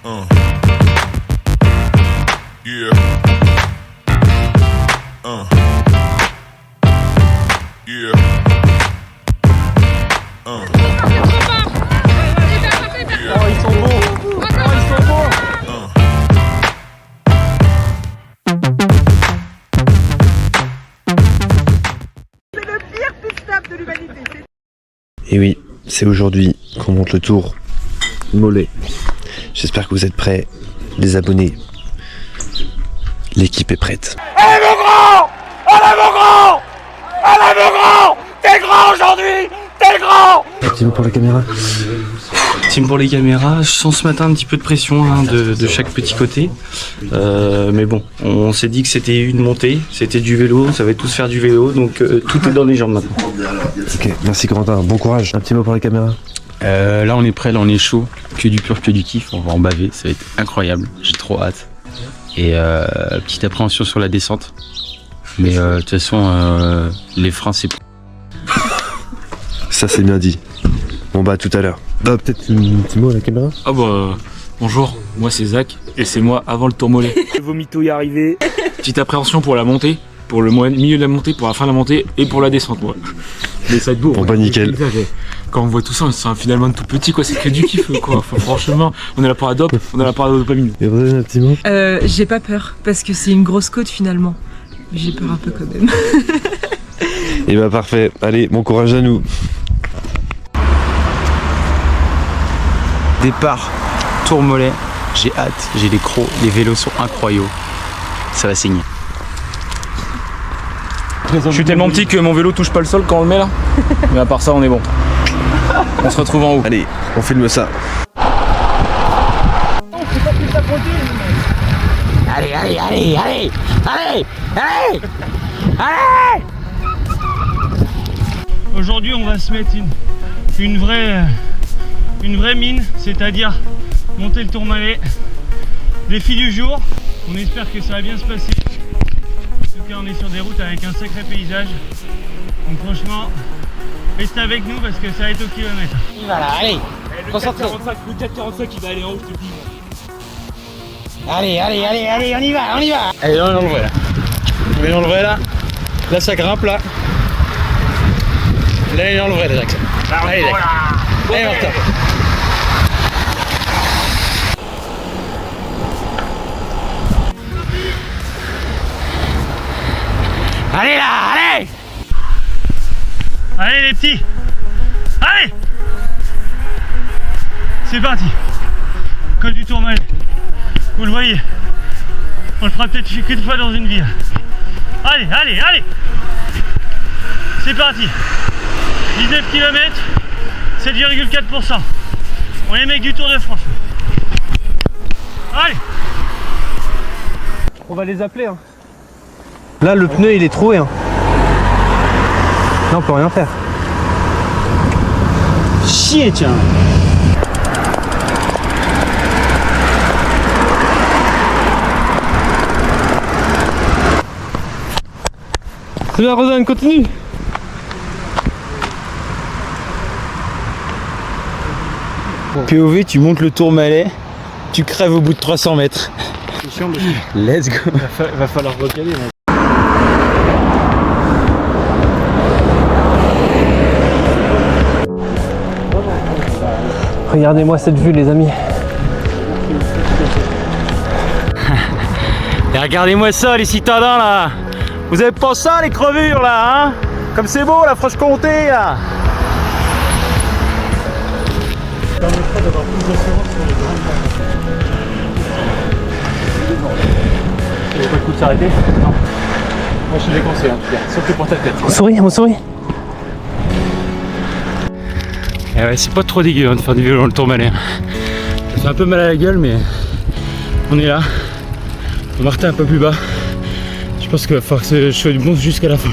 Yeah. Yeah. Oh, ils sont beaux. Oh, ils sont beaux. C'est le pire pit-stop de l'humanité. Et oui, c'est aujourd'hui qu'on monte le tour Mollet. J'espère que vous êtes prêts, les abonnés. L'équipe est prête. Allez mon grand! Allez mon grand! Allez mon grand! T'es grand aujourd'hui! T'es grand! Un petit mot pour la caméra. Team pour les caméras, je sens ce matin un petit peu de pression de chaque petit côté. Mais bon, on s'est dit que c'était une montée, c'était du vélo, ça va tous faire du vélo, donc tout est dans les jambes maintenant. Ok, merci Corentin, bon courage. Un petit mot pour la caméra. Là on est prêt, là on est chaud, que du pur, que du kiff, on va en baver, ça va être incroyable, j'ai trop hâte. Et petite appréhension sur la descente, mais de toute façon les freins c'est... Ça c'est bien dit. Bon bah à tout à l'heure. Bah peut-être un petit mot à la caméra. Ah bah bonjour, moi c'est Zach et c'est moi avant le tour Mollet. Le vomito y arrivé. Petite appréhension pour la montée, pour le milieu de la montée, pour la fin de la montée et pour la descente moi. Mais ça va être beau. Bon bah nickel. Quand on voit tout ça, c'est finalement tout petit quoi, c'est que du kiff quoi. Enfin, franchement, on est là pour la dope, on est là pour la dopamine. Et vous avez un petit mot? J'ai pas peur parce que c'est une grosse côte finalement. Mais j'ai peur un peu quand même. Et bah parfait, allez, bon courage à nous. Départ, tour Mollet, j'ai hâte, j'ai les crocs, les vélos sont incroyables, ça va saigner. Je suis tellement petit que mon vélo touche pas le sol quand on le met là. Mais à part ça, on est bon. On se retrouve en haut. Allez, on filme ça. Allez, allez, allez, allez, allez, allez, allez. Aujourd'hui, on va se mettre une vraie mine, c'est-à-dire monter le Tourmalet. Défi du jour, on espère que ça va bien se passer. En tout cas, on est sur des routes avec un sacré paysage. Donc franchement, restez avec nous parce que ça va être au kilomètre. Voilà, allez, concentrez. Le 445 il va aller en haut, je te dis. Allez, allez, allez, allez, on y va, on y va. Allez, on est dans le vrai là. On est dans le vrai là. Là ça grimpe là. Là on est dans le vrai les axes. Allez, allez, on retourne. Allez là, allez. Allez les petits, allez. C'est parti. Col du Tourmalet. Vous le voyez. On le fera peut-être qu'une fois dans une vie. Allez, allez, allez. C'est parti. 19 km, 7,4%. On est les mecs du Tour de France. Allez. On va les appeler. Hein. Là le pneu il est troué. Hein. Là on peut rien faire. Chier, tiens. C'est bien Rosanne, continue. POV, tu montes le Tourmalet, tu crèves au bout de 300 mètres. C'est chiant parce Let's go. qu'il va falloir recaler. Regardez-moi cette vue, les amis. Et regardez-moi ça les citadins là. Vous avez pas ça les crevures là hein. Comme c'est beau la Franche-Comté là. Ça permettra d'avoir plus d'assurance sur les grandes marches. Ça vaut pas le coup de s'arrêter? Non. Moi je te déconseille en tout cas, sauf que pour ta tête. On sourit, on sourit. Et ouais, c'est pas trop dégueu hein, de faire du vélo dans le Tourmalet. Ça fait un peu mal à la gueule mais on est là. Martin un peu plus bas. Je pense qu'il va falloir que je monte jusqu'à la fin.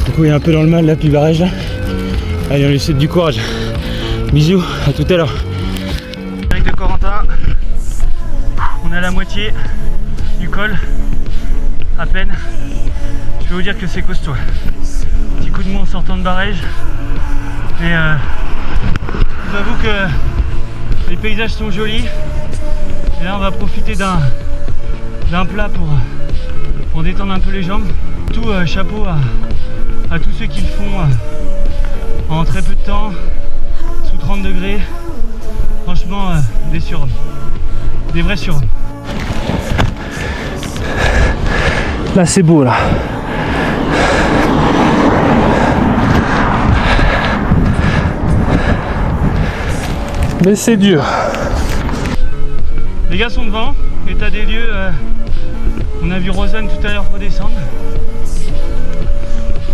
Du coup il est un peu dans le mal là, puis barrage là. Allez on lui souhaite du courage. Bisous, à tout à l'heure. Avec de Corentin, on est à la moitié du col, à peine. Je vais vous dire que c'est costaud. Petit coup de mou en sortant de barrage. Mais je vous avoue que Les paysages sont jolis. Et là on va profiter d'un plat pour détendre un peu les jambes. Tout chapeau à tous ceux qui le font en très peu de temps, sous 30 degrés. Franchement, des surhommes. Des vrais surhommes. Là c'est beau là. Mais c'est dur. Les gars sont devant, état des lieux, on a vu Rosanne tout à l'heure redescendre.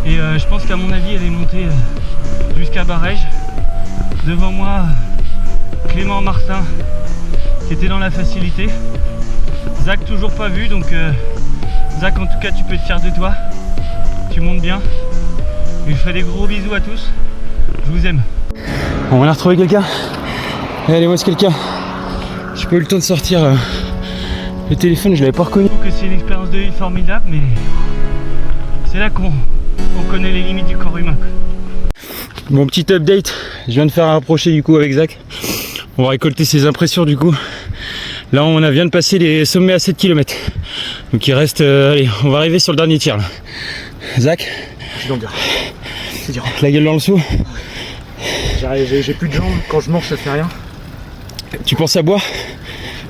Et je pense qu'à mon avis elle est montée jusqu'à Barège. Devant moi, Clément Martin qui était dans la facilité. Zach toujours pas vu, donc Zach en tout cas tu peux être fier de toi. Tu montes bien. Je vous fais des gros bisous à tous. Je vous aime. On va retrouver quelqu'un. Allez, moi c'est quelqu'un. J'ai pas eu le temps de sortir le téléphone, je l'avais pas reconnu. Je trouve que c'est une expérience de vie formidable, mais c'est là qu'on connaît les limites du corps humain. Bon, petit update, je viens de faire un rapproché du coup avec Zach. On va récolter ses impressions du coup. Là on vient de passer les sommets à 7 km. Donc il reste, allez, on va arriver sur le dernier tiers là. Zach, J'ai longueur. C'est dur. la gueule dans le seau. J'ai plus de jambes, quand je mange ça fait rien. Tu penses à boire?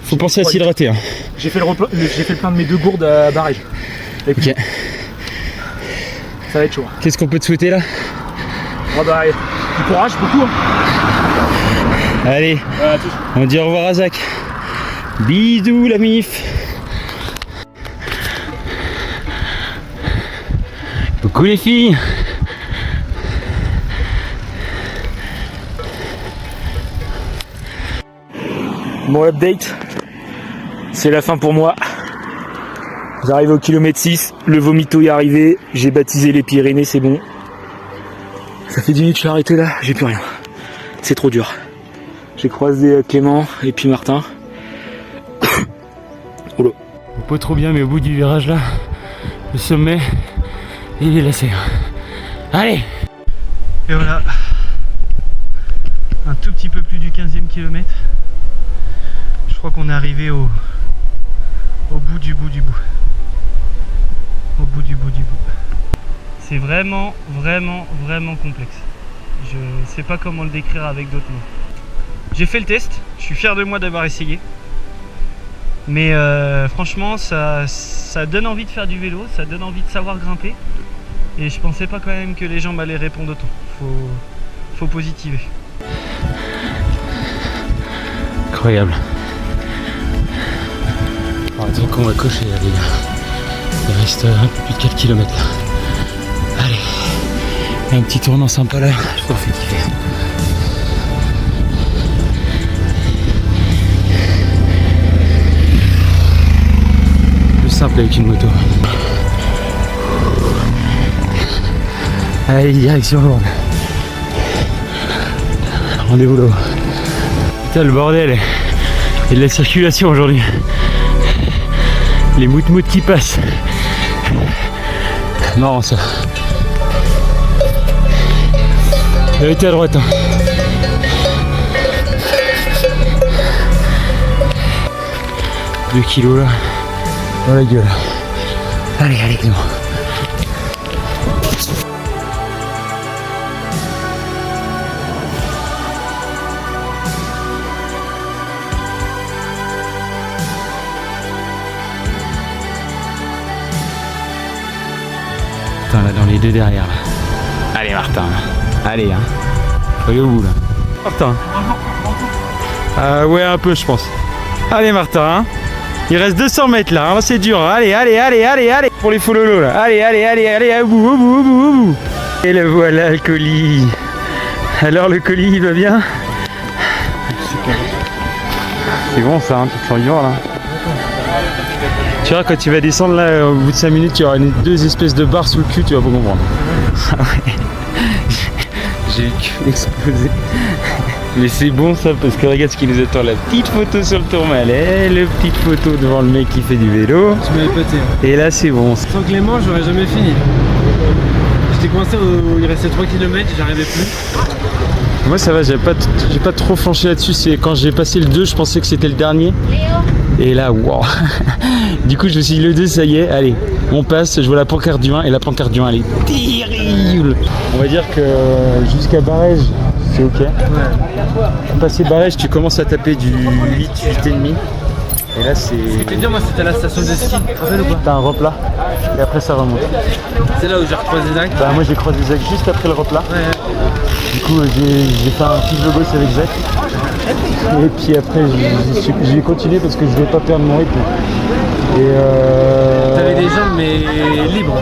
Faut penser à s'hydrater. Hein. J'ai fait le plein de mes 2 gourdes à Barège. Ok. Ça va être chaud. Qu'est-ce qu'on peut te souhaiter là? Oh bah, du courage, beaucoup. Hein. Allez, on dit au revoir à Zach. Bisous la mif. Coucou les filles. Mon update, c'est la fin pour moi. J'arrive au kilomètre 6, le vomito est arrivé, j'ai baptisé les Pyrénées, c'est bon. Ça fait 10 minutes que je suis arrêté là, j'ai plus rien. C'est trop dur. J'ai croisé Clément et puis Martin. Oula. Pas trop bien, mais au bout du virage là, le sommet, il est lassé. Allez. Et voilà, un tout petit peu plus du 15e kilomètre. Je crois qu'on est arrivé au bout du bout du bout. Au bout du bout du bout. C'est vraiment complexe. Je sais pas comment le décrire avec d'autres mots. J'ai fait le test, je suis fier de moi d'avoir essayé. Mais franchement, ça donne envie de faire du vélo, ça donne envie de savoir grimper. Et je pensais pas quand même que les jambes allaient répondre autant. Faut positiver. Incroyable. Alors, attends qu'on va cocher là les gars. Il reste un peu plus de 4 km là. Allez. Un petit tournant sympa là, je t'en fais kiffer. Plus simple avec une moto. Allez, direction Lourdes. Rendez-vous là-haut. Putain le bordel. Il y a de la circulation aujourd'hui. Les moutes qui passent. Marrant ça. Arrêtez à droite. Hein. Deux kilos là. Dans la gueule. Allez, allez, Clément. Là dans les deux derrière là. Allez Martin, allez hein. Faut aller au bout là. Martin. Ouais un peu je pense. Allez Martin hein. Il reste 200 mètres là, hein. C'est dur. Allez, allez, allez, allez, allez. Pour les follolos là. Allez, allez, allez, allez, au bout, au bout, au bout, au bout. Et le voilà le colis. Alors le colis il va bien. C'est bon ça, hein, tu te sens vivant là. Tu vois, quand tu vas descendre là, au bout de 5 minutes, tu auras deux espèces de barres sous le cul, tu vas pas comprendre. Ah ouais. J'ai le cul explosé. Mais c'est bon ça, parce que regarde ce qui nous attend, la petite photo sur le tourmalet, le petite photo devant le mec qui fait du vélo. Tu m'avais pété. Et là c'est bon. Sans Clément, j'aurais jamais fini. J'étais coincé il restait 3 km, j'arrivais plus. Moi ça va, j'ai pas trop flanché là-dessus. C'est quand j'ai passé le 2, je pensais que c'était le dernier. Et là, wow. Du coup je me suis dit le 2 ça y est, allez, on passe, je vois la pancarte du 1 et la pancarte du 1 elle est terrible. On va dire que jusqu'à Barège c'est ok. Passer Barège tu commences à taper du 8, 8,5. Et là c'est... C'était bien, moi c'était à la station de ski, tu te rappelles ou pas? T'as un replat et après ça remonte. C'est là où j'ai recroisé Zach. Bah moi j'ai croisé Zach juste après le replat. Ouais. Du coup j'ai fait un petit logos avec Zach. Et puis après j'ai continué parce que je voulais pas perdre mon rythme. Et T'avais des jambes mais libres.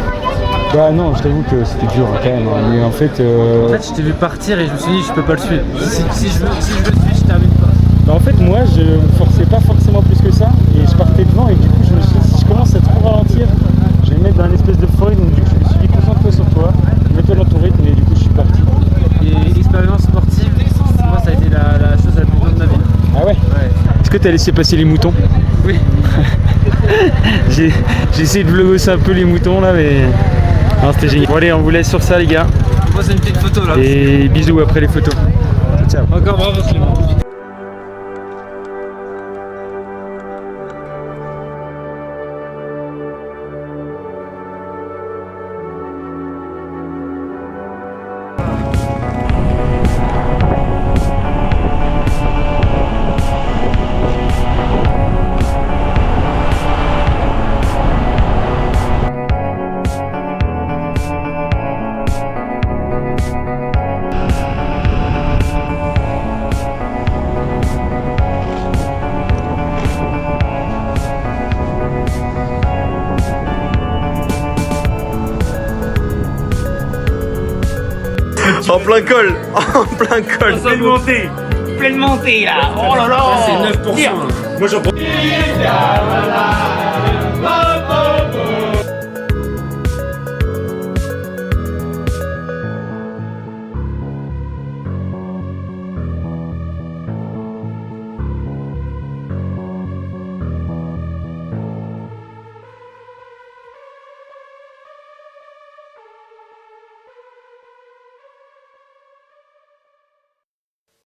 Bah non, je t'avoue que c'était dur hein, quand même. Hein. Mais en fait, En fait je t'ai vu partir et je me suis dit je peux pas le suivre. Si je le suis, je termine pas. Bah en fait moi je me forçais pas forcément plus que ça et je partais devant et du coup je me suis dit si je commence à trop ralentir, je vais me mettre dans une espèce de folie, donc du coup je me suis dit concentre-toi sur toi, mets-toi dans ton rythme et du coup je suis parti. Et expérience sportive, moi ça a été la chose la plus grande de ma vie. Ah ouais, Est-ce que t'as laissé passer les moutons? Oui. J'ai essayé de vlogger un peu les moutons là mais... Non c'était génial. Bon allez on vous laisse sur ça les gars. Moi c'est une petite photo là. Et bisous après les photos. Ciao. Encore bravo Clément. En plein col. En plein col. Pleine montée là. Oh là là. C'est 9%. Moi j'en prends.